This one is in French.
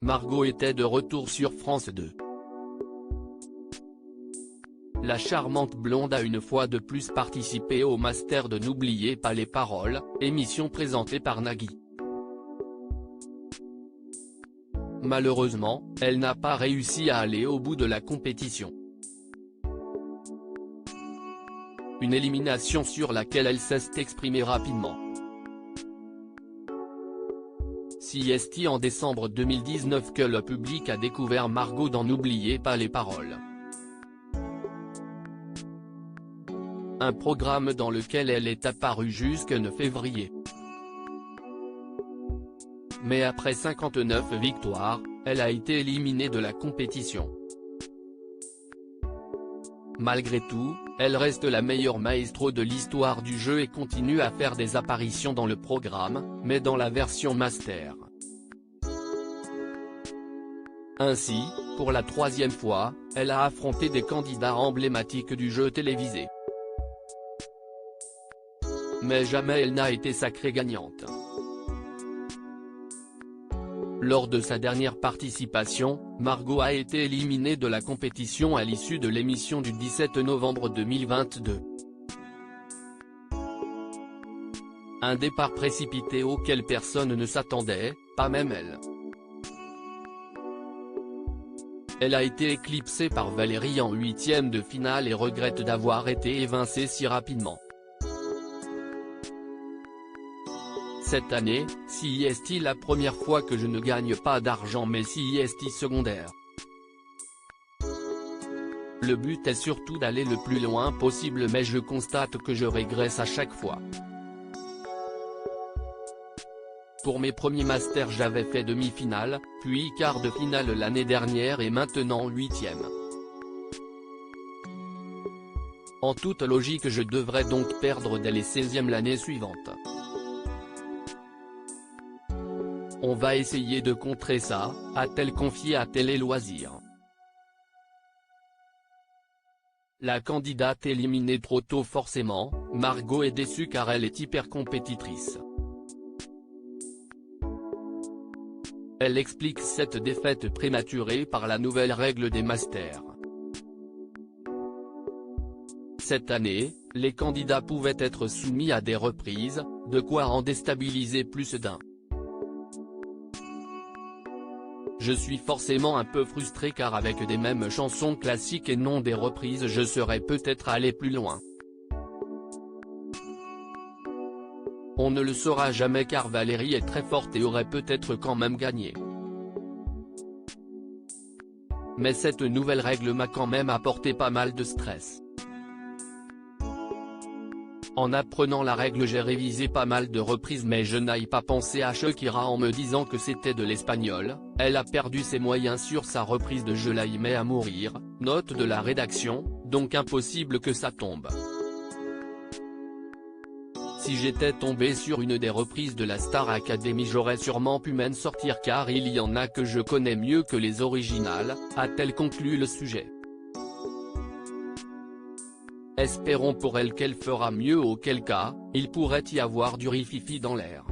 Margot était de retour sur France 2. La charmante blonde a une fois de plus participé au Master de N'oubliez pas les paroles, émission présentée par Nagui. Malheureusement, elle n'a pas réussi à aller au bout de la compétition. Une élimination sur laquelle elle s'est exprimée rapidement. C'est en décembre 2019 que le public a découvert Margot dans N'oubliez pas les paroles. Un programme dans lequel elle est apparue jusqu'en février. Mais après 59 victoires, elle a été éliminée de la compétition. Malgré tout, elle reste la meilleure maestro de l'histoire du jeu et continue à faire des apparitions dans le programme, mais dans la version master. Ainsi, pour la troisième fois, elle a affronté des candidats emblématiques du jeu télévisé. Mais jamais elle n'a été sacrée gagnante. Lors de sa dernière participation, Margot a été éliminée de la compétition à l'issue de l'émission du 17 novembre 2022. Un départ précipité auquel personne ne s'attendait, pas même elle. Elle a été éclipsée par Valérie en huitième de finale et regrette d'avoir été évincée si rapidement. Cette année, c'est la première fois que je ne gagne pas d'argent mais c'est secondaire. Le but est surtout d'aller le plus loin possible mais je constate que je régresse à chaque fois. Pour mes premiers masters j'avais fait demi-finale, puis quart de finale l'année dernière et maintenant huitième. En toute logique je devrais donc perdre dès les 16e l'année suivante. On va essayer de contrer ça, a-t-elle confié à Télé Loisirs. La candidate éliminée trop tôt forcément, Margot est déçue car elle est hyper compétitrice. Elle explique cette défaite prématurée par la nouvelle règle des masters. Cette année, les candidats pouvaient être soumis à des reprises, de quoi en déstabiliser plus d'un. Je suis forcément un peu frustré car avec des mêmes chansons classiques et non des reprises je serais peut-être allé plus loin. On ne le saura jamais car Valérie est très forte et aurait peut-être quand même gagné. Mais cette nouvelle règle m'a quand même apporté pas mal de stress. En apprenant la règle j'ai révisé pas mal de reprises mais je n'ai pas pensé à Shakira en me disant que c'était de l'espagnol, elle a perdu ses moyens sur sa reprise de Je l'aimais à mourir, note de la rédaction, donc impossible que ça tombe. Si j'étais tombé sur une des reprises de la Star Academy j'aurais sûrement pu m'en sortir car il y en a que je connais mieux que les originales, a-t-elle conclu le sujet. Espérons pour elle qu'elle fera mieux auquel cas, il pourrait y avoir du rififi dans l'air.